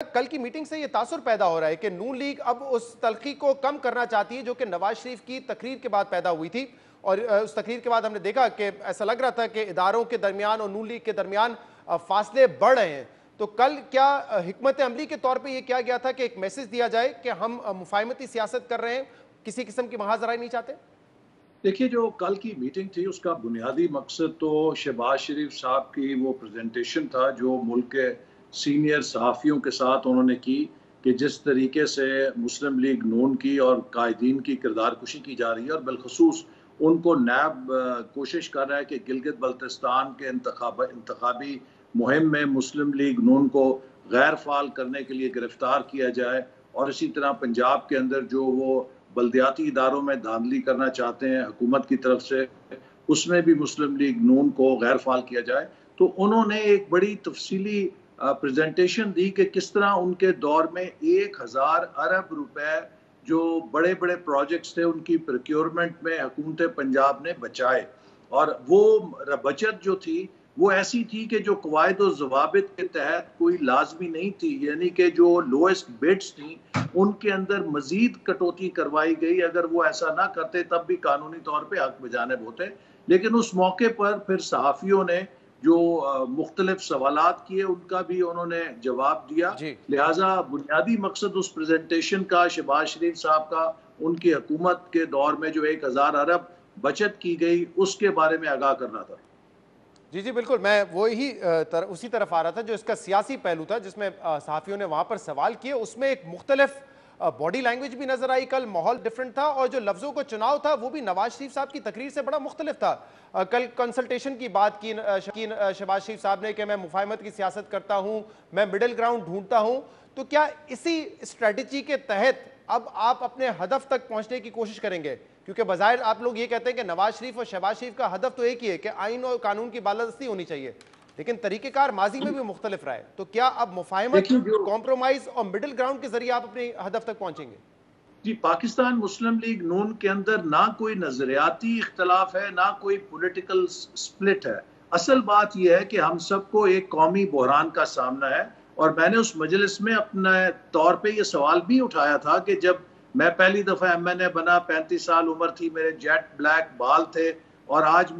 कल की मीटिंग से ये तासुर पैदा हो रहा है कि नून लीग अब उस तलखी को कम करना चाहती है जो कि नवाज शरीफ की तकरीर के बाद पैदा हुई थी। और उस तकरीर के बाद हमने देखा कि ऐसा लग रहा था कि इदारों के दरमियान और नून लीग के दरमियान फासले बढ़ रहे हैं। तो कल क्या हिकमत अमली के तौर पर यह किया गया था कि एक मैसेज दिया जाए कि हम मुफाहमती सियासत कर रहे हैं, किसी किस्म की महाजराई नहीं चाहते? देखिए, जो कल की मीटिंग थी उसका बुनियादी मकसद तो शहबाज शरीफ साहब की वो प्रेजेंटेशन था जो मुल्क के सीनियर सहाफ़ियों के साथ उन्होंने की कि जिस तरीके से मुस्लिम लीग नून की और कायदीन की किरदार कुशी की जा रही है और बिलखसूस उनको नैब कोशिश कर रहा है कि गिलगित बल्तिस्तान के इंतखाबी मुहिम में मुस्लिम लीग नून को गैर फाल करने के लिए गिरफ्तार किया जाए। और इसी तरह पंजाब के अंदर जो वो बल्दियाती इदारों में धांधली करना चाहते हैं हुकूमत की तरफ से, उसमें भी मुस्लिम लीग नून को गैर फाल किया जाए। तो उन्होंने एक बड़ी तफसीली प्रेजेंटेशन दी कि किस तरह उनके दौर में 1000 अरब रुपए जो बड़े बड़े प्रोजेक्ट्स थे उनकी प्रोक्योरमेंट में हुकूमत पंजाब ने बचाए। और वो बचत जो थी वो ऐसी थी कि जो कवायद और जवाबित के तहत कोई लाजमी नहीं थी, यानी कि जो लोएस्ट बिड्स थी उनके अंदर मजीद कटौती करवाई गई। अगर वो ऐसा ना करते तब भी कानूनी तौर पर हक बजानिब होते। लेकिन उस मौके पर फिर सहाफ़ियों ने जो मुख्तलिफ सवालात किए उनका भी उन्होंने जवाब दिया। जी। लिहाजा बुनियादी मकसद उस प्रेजेंटेशन का शहबाज शरीफ साहब का उनकी हुकूमत के दौर में जो 1000 अरब बचत की गई उसके बारे में आगाह करना था। जी जी बिल्कुल, मैं उसी तरफ आ रहा था जो इसका सियासी पहलू था जिसमें सहाफ़ियों ने वहाँ पर सवाल किए। उसमें एक मुख्तलिफ बॉडी लैंग्वेज भी नजर आई, कल माहौल डिफरेंट था और जो लफ्ज़ों को चुनाव था वो भी नवाज शरीफ साहब की तकरीर से बड़ा मुख्तलिफ था। कल कंसल्टेशन की बात की शहबाज शरीफ साहब ने कि मैं मुफाहमत की सियासत करता हूँ, मैं मिडिल ग्राउंड ढूंढता हूँ। तो क्या इसी स्ट्रेटजी के तहत अब आप अपने हदफ तक पहुंचने की कोशिश करेंगे? क्योंकि बज़ाहिर आप लोग ये कहते हैं कि नवाज शरीफ और शहबाज शरीफ का हदफ तो एक ही है कि आइन और कानून की बालादस्ती होनी चाहिए, लेकिन तरीक़ेकार माजी में भी मुख्तलिफ रहा है। तो क्या अब मुफाहमत, कॉम्प्रोमाइज और मिडिल ग्राउंड के जरिए आप अपने हदफ तक पहुंचेंगे? जी, पाकिस्तान मुस्लिम लीग नून के अंदर ना कोई नजरियाती इख्तलाफ है, ना कोई पॉलिटिकल स्प्लिट है। असल बात यह है कि हम सबको एक कौमी बहरान का सामना है। और मैंने उस मजलिस में अपने तौर पे ये सवाल भी उठाया था कि जब मैं पहली दफ़ा MNA बना, 35 साल उम्र थी, मेरे जेट ब्लैक बाल थे, और आज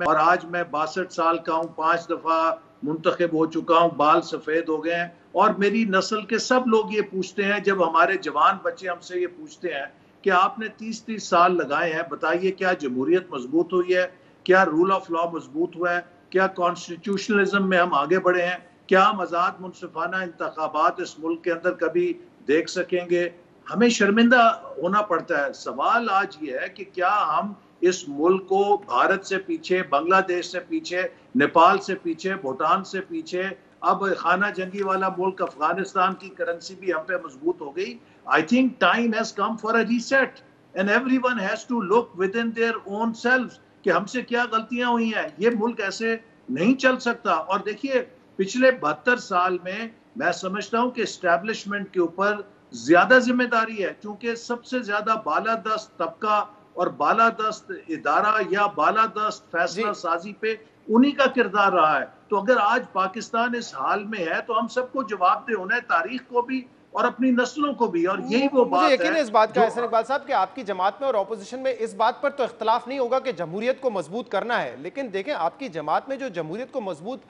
मैं 62 साल का हूँ, 5 दफ़ा मुंतखब हो चुका हूँ, बाल सफ़ेद हो गए हैं। और मेरी नस्ल के सब लोग ये पूछते हैं, जब हमारे जवान बच्चे हमसे ये पूछते हैं कि आपने 30-30 साल लगाए हैं, बताइए क्या जमहूरियत मजबूत हुई है, क्या रूल ऑफ लॉ मजबूत हुआ है, क्या कॉन्स्टिट्यूशनलिज्म में हम आगे बढ़े हैं, क्या हम आज़ाद मुनसिफाना इंतखाबात इस मुल्क के अंदर कभी देख सकेंगे? हमें शर्मिंदा होना पड़ता है। सवाल आज ये है कि क्या हम इस मुल्क को भारत से पीछे, बांग्लादेश से पीछे, नेपाल से पीछे, भूटान से पीछे, अब खाना जंगी वाला मुल्क अफगानिस्तान की करेंसी भी हम पे मजबूत हो गई। I think time has come for a reset and everyone has to look within their own selves कि हमसे क्या गलतियां हुई हैं। ये मुल्क ऐसे नहीं चल सकता। और देखिए, पिछले 72 साल में मैं समझता हूं कि एस्टैब्लिशमेंट के ऊपर ज्यादा जिम्मेदारी है, क्योंकि सबसे ज्यादा बालादस्त तबका और बालादस्त इदारा या बालादस्त फैसला साजी पे उन्हीं का किरदार रहा है। तो अगर आज पाकिस्तान इस हाल में है तो हम सबको जवाबदेह होना है, तारीख को भी और अपनी नस्लों को भी। और यही वो बात है, मुझे यकीन है इस बात का एहसन इकबाल साहब कि आपकी जमात में और ऑपोजिशन में इस बात पर तो इख्तलाफ नहीं होगा कि जमहूरियत को मजबूत करना है। लेकिन देखें, आपकी जमात में जो जमहूरियत को मजबूत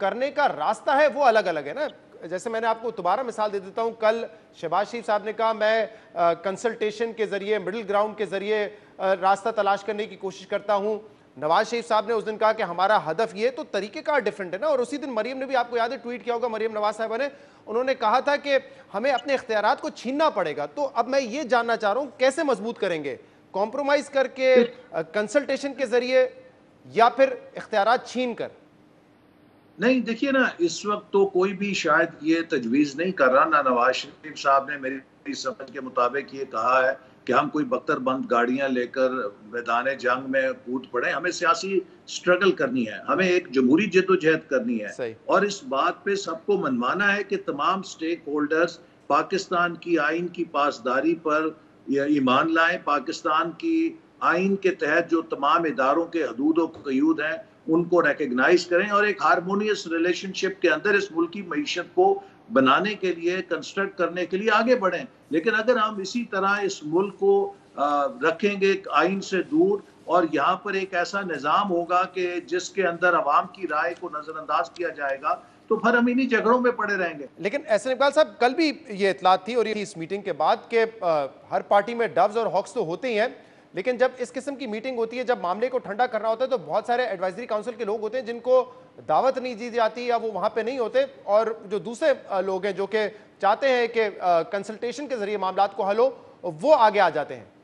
करने का रास्ता है वो अलग अलग है ना। जैसे मैंने आपको दोबारा मिसाल दे देता हूं, कल शहबाज शरीफ साहब ने कहा मैं कंसल्टेशन के जरिए, मिडिल ग्राउंड के जरिए रास्ता तलाश करने की कोशिश करता हूं। नवाज शरीफ साहब ने उस दिन कहा कि हमारा हदफ ये, तो तरीकेकार डिफरेंट है ना। और उसी दिन मरियम ने भी, आपको याद है, ट्वीट किया होगा मरियम नवाज साहब ने, उन्होंने कहा था कि हमें अपने इख्तियारात को छीनना पड़ेगा। तो अब मैं ये जानना चाह रहा हूं, कैसे मजबूत करेंगे? कॉम्प्रोमाइज करके, कंसल्टेशन के जरिए, या फिर इख्तियारात छीन कर? नहीं, देखिए ना, इस वक्त तो कोई भी शायद ये तजवीज़ नहीं कर रहा। ना नवाज शरीफ साहब ने मेरी समझ के मुताबिक ये कहा है कि हम कोई बख्तरबंद गाड़ियां लेकर मैदान जंग में कूद पड़े। हमें सियासी स्ट्रगल करनी है, हमें एक जमहूरी जद्दोजहद करनी है। और इस बात पे सबको मनवाना है कि तमाम स्टेक होल्डर्स पाकिस्तान की आइन की पासदारी पर ईमान लाएं, पाकिस्तान की आइन के तहत जो तमाम इदारों के हदूद और क़यूद हैं उनको रिकग्नाइज करें, और एक हारमोनियस रिलेशनशिप के अंदर इस मुल्क की मईशत को बनाने के लिए, कंस्ट्रक्ट करने के लिए आगे बढ़ें। लेकिन अगर हम इसी तरह इस मुल्क को रखेंगे आइन से दूर, और यहाँ पर एक ऐसा निज़ाम होगा कि जिसके अंदर अवाम की राय को नज़रअंदाज किया जाएगा, तो फिर हम इन्हीं झगड़ों में पड़े रहेंगे। लेकिन एहसन इकबाल साहब, कल भी ये इतलात थी और इस मीटिंग के बाद के हर पार्टी में डव्स और हॉक्स तो होते ही हैं, लेकिन जब इस किस्म की मीटिंग होती है, जब मामले को ठंडा करना होता है, तो बहुत सारे एडवाइजरी काउंसिल के लोग होते हैं जिनको दावत नहीं दी जाती या वो वहां पे नहीं होते, और जो दूसरे लोग हैं जो कि चाहते हैं कि कंसल्टेशन के जरिए मामला को हल हो, वो आगे आ जाते हैं।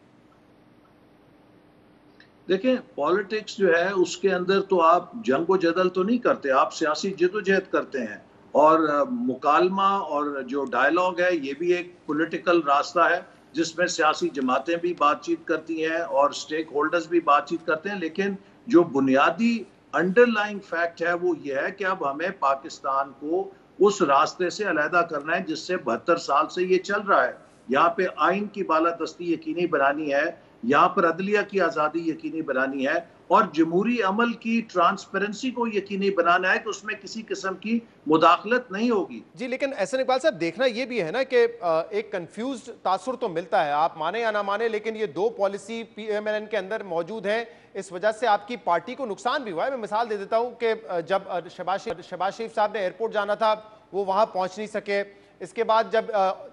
देखें, पॉलिटिक्स जो है उसके अंदर तो आप जंग व जदल तो नहीं करते, आप सियासी जदोजहद करते हैं। और मुकालमा और जो डायलॉग है ये भी एक पॉलिटिकल रास्ता है जिसमें सियासी जमातें भी बातचीत करती हैं और स्टेक होल्डर्स भी बातचीत करते हैं। लेकिन जो बुनियादी अंडरलाइंग फैक्ट है वो ये है कि अब हमें पाकिस्तान को उस रास्ते से अलहदा करना है जिससे 72 साल से ये चल रहा है। यहाँ पे आइन की बालादस्ती यकीनी बनानी है, यहाँ पर अदलिया की आज़ादी यकीनी बनानी है, और जमहूरी अमल की ट्रांसपेरेंसी को यकीनी बनाना है कि उसमें किसी किस्म की मुदाखलत नहीं होगी। जी, लेकिन एहसन इकबाल साहब, देखना ये भी है ना कि एक कंफ्यूज तासुर तो मिलता है, आप माने या ना माने, लेकिन ये दो पॉलिसी PMLN के अंदर मौजूद है, इस वजह से आपकी पार्टी को नुकसान भी हुआ है। मैं मिसाल दे देता हूँ कि जब शहबाज शरीफ साहब ने एयरपोर्ट जाना था, वो वहाँ पहुँच नहीं सके। इसके बाद जब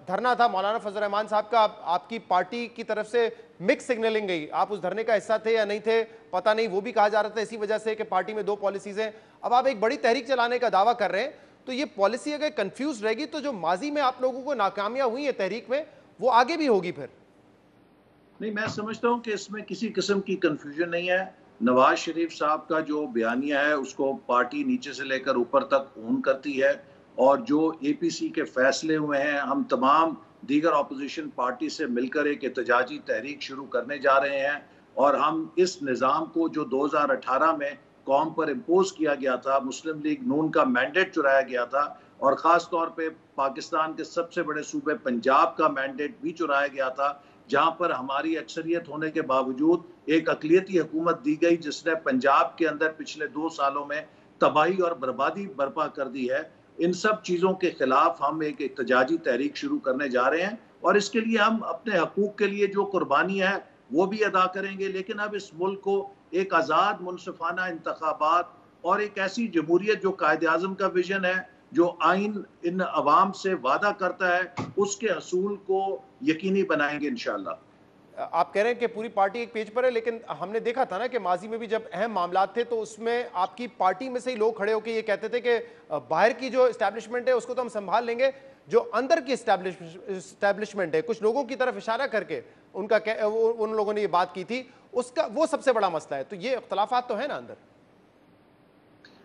धरना था मौलाना फजल रहमान साहब का, आपकी पार्टी की तरफ से मिक्स सिग्नलिंग गई, आप उस धरने का हिस्सा थे या नहीं थे पता नहीं, वो भी कहा जा रहा था इसी वजह से कि पार्टी में दो पॉलिसीज हैं। अब आप एक बड़ी तहरीक चलाने का दावा कर रहे हैं, तो ये पॉलिसी अगर कंफ्यूज रहेगी तो जो माजी में आप लोगों को नाकामियां हुई है तहरीक में, वो आगे भी होगी फिर। नहीं, मैं समझता हूँ कि इसमें किसी किस्म की कंफ्यूजन नहीं है। नवाज शरीफ साहब का जो बयानिया है उसको पार्टी नीचे से लेकर ऊपर तक ओन करती है, और जो APC के फैसले हुए हैं, हम तमाम दीगर अपोजिशन पार्टी से मिलकर एक एहतजाजी तहरीक शुरू करने जा रहे हैं। और हम इस निज़ाम को जो 2018 में कौम पर इम्पोज किया गया था, मुस्लिम लीग नून का मैंडेट चुराया गया था, और ख़ास तौर पे पाकिस्तान के सबसे बड़े सूबे पंजाब का मैंडेट भी चुराया गया था, जहाँ पर हमारी अक्सरियत होने के बावजूद एक अक़लियती हुकूमत दी गई जिसने पंजाब के अंदर पिछले 2 सालों में तबाही और बर्बादी बर्पा कर दी है। इन सब चीज़ों के खिलाफ हम एक एहतजाजी तहरीक शुरू करने जा रहे हैं, और इसके लिए हम अपने हकूक़ के लिए जो कुर्बानी है वो भी अदा करेंगे। लेकिन अब इस मुल्क को एक आज़ाद मुनसिफाना इंतखाबात और एक ऐसी जमहूरियत जो कायदे आज़म का विजन है, जो आइन इन अवाम से वादा करता है, उसके हसूल को यकीनी बनाएंगे इंशाअल्लाह। आप कह रहे हैं कि पूरी पार्टी एक पेज पर है, लेकिन हमने देखा था ना कि माजी में भी जब अहम मामला थे तो उसमें आपकी पार्टी में से ही लोग खड़े होकर ये कहते थे कि बाहर की जो एस्टैब्लिशमेंट है उसको तो हम संभाल लेंगे, जो अंदर की एस्टैब्लिशमेंट है, कुछ लोगों की तरफ इशारा करके उन लोगों ने ये बात की थी, उसका वो सबसे बड़ा मसला है। तो ये इख्तलाफात तो है ना अंदर।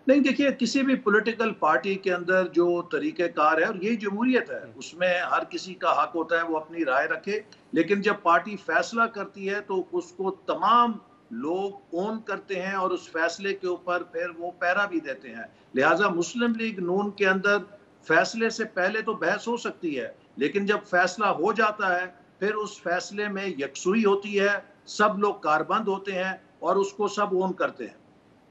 नहीं, देखिए, किसी भी पॉलिटिकल पार्टी के अंदर जो तरीक़ेकार है, और यही जमहूरियत है, उसमें हर किसी का हक होता है वो अपनी राय रखे। लेकिन जब पार्टी फैसला करती है तो उसको तमाम लोग ओन करते हैं और उस फैसले के ऊपर फिर वो पैरा भी देते हैं। लिहाजा मुस्लिम लीग नून के अंदर फैसले से पहले तो बहस हो सकती है, लेकिन जब फैसला हो जाता है फिर उस फैसले में यकसुई होती है, सब लोग कारबंद होते हैं और उसको सब ओन करते हैं।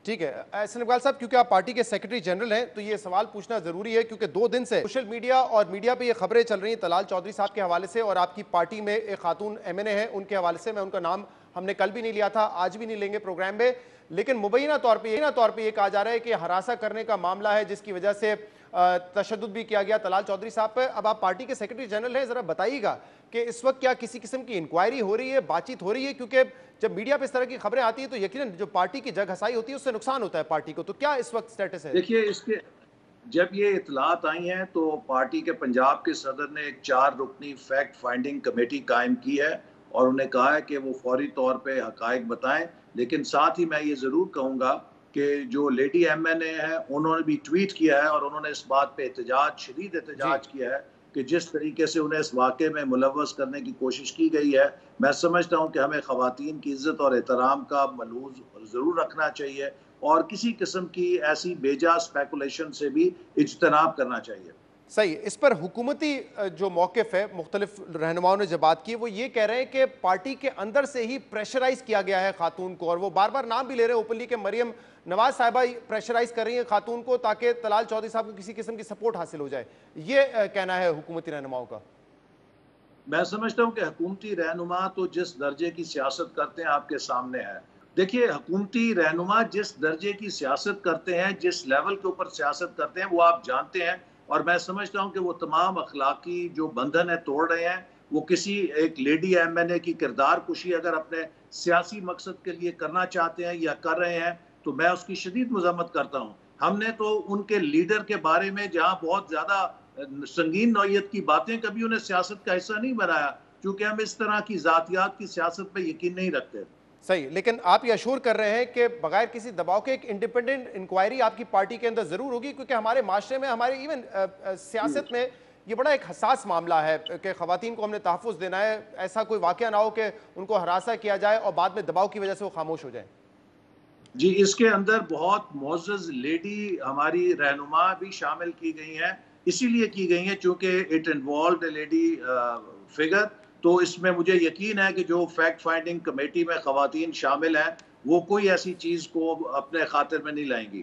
ठीक है एहसन इकबाल साहब, क्योंकि आप पार्टी के सेक्रेटरी जनरल हैं तो ये सवाल पूछना जरूरी है, क्योंकि 2 दिन से सोशल मीडिया और मीडिया पे ये खबरें चल रही हैं तलाल चौधरी साहब के हवाले से, और आपकी पार्टी में एक खातून MNA है उनके हवाले से। मैं उनका नाम हमने कल भी नहीं लिया था, आज भी नहीं लेंगे प्रोग्राम में, लेकिन मुबैना तौर पर ये कहा जा रहा है कि हरासा करने का मामला है जिसकी वजह से तशद्दुद भी किया गया तलाल चौधरी साहब पर। अब आप पार्टी के सेक्रेटरी जनरल हैं, जरा बताइएगा कि इस वक्त क्या किसी किस्म की इंक्वायरी हो रही है, बातचीत हो रही है? क्योंकि जब मीडिया पे इस तरह की खबरें आती है तो यकीनन जो पार्टी की जगहसाई होती है उससे नुकसान होता है पार्टी को। तो क्या इस वक्त स्टेटस है? देखिए, इसके जब ये इतलात आई हैं तो पार्टी के पंजाब के सदर ने एक 4 रुकनी फैक्ट फाइंडिंग कमेटी कायम की है, और उन्हें कहा है कि वो फौरी तौर पे हकायक बताएं। लेकिन साथ ही मैं ये ज़रूर कहूँगा कि जो लेडी MNA है उन्होंने भी ट्वीट किया है, और उन्होंने इस बात पे शदीद एहतजाज किया है कि जिस तरीके से उन्हें इस वाक़े में मुलव्वस करने की कोशिश की गई है। मैं समझता हूँ कि हमें ख़वातीन की इज़्ज़त और एहतराम का मलहूज़ ज़रूर रखना चाहिए, और किसी किस्म की ऐसी बेजा स्पेकुलेशन से भी इज्तनाब करना चाहिए। सही। इस पर हुकूमती जो मौक़िफ़ है, मुख्तलिफ रहनुमाओं ने जो बात की, वो ये कह रहे हैं कि पार्टी के अंदर से ही प्रेशराइज़ किया गया है खातून को, और वो बार बार नाम भी ले रहे हैं ओपनली कि मरियम नवाज साहिबा प्रेशराइज़ कर रही हैं खातून को ताकि तलाल चौधरी साहब को किसी किस्म की सपोर्ट हासिल हो जाए। ये कहना है हुकूमती रहनुमाओं का। मैं समझता हूँ कि हुकूमती रहनुमा तो जिस दर्जे की सियासत करते हैं आपके सामने है। देखिए, हुकूमती रहनुमा जिस दर्जे की सियासत करते हैं, जिस लेवल के ऊपर सियासत करते हैं, वो आप जानते हैं, और मैं समझता हूँ कि वो तमाम अखलाकी जो बंधन है तोड़ रहे हैं। वो किसी एक लेडी एमएनए की किरदार कुशी अगर अपने सियासी मकसद के लिए करना चाहते हैं या कर रहे हैं, तो मैं उसकी शदीद मजम्मत करता हूँ। हमने तो उनके लीडर के बारे में जहाँ बहुत ज्यादा संगीन नौयत की बातें, कभी उन्हें सियासत का हिस्सा नहीं बनाया, क्योंकि हम इस तरह की जातियात की सियासत पे यकीन नहीं रखते। सही, लेकिन आप ये अश्योर कर रहे हैं कि बगैर किसी दबाव के एक इंडिपेंडेंट इंक्वायरी आपकी पार्टी के अंदर जरूर होगी, क्योंकि हमारे माशरे में, हमारे इवन सियासत में ये बड़ा एक हसास मामला है कि खवातीन को हमने तहफ़्फ़ुज़ देना है, ऐसा कोई वाक़या ना हो कि उनको हरासा किया जाए और बाद में दबाव की वजह से वो खामोश हो जाए। जी, इसके अंदर बहुत मोअज़्ज़ज़ लेडी हमारी रहनुमा भी शामिल की गई हैं, इसीलिए की गई हैं चूँकि it involved a lady figure. तो इसमें मुझे यकीन है कि जो फैक्ट फाइंडिंग कमेटी में ख़वातीन शामिल हैं, वो कोई ऐसी चीज़ को अपने खातिर में नहीं लाएँगी।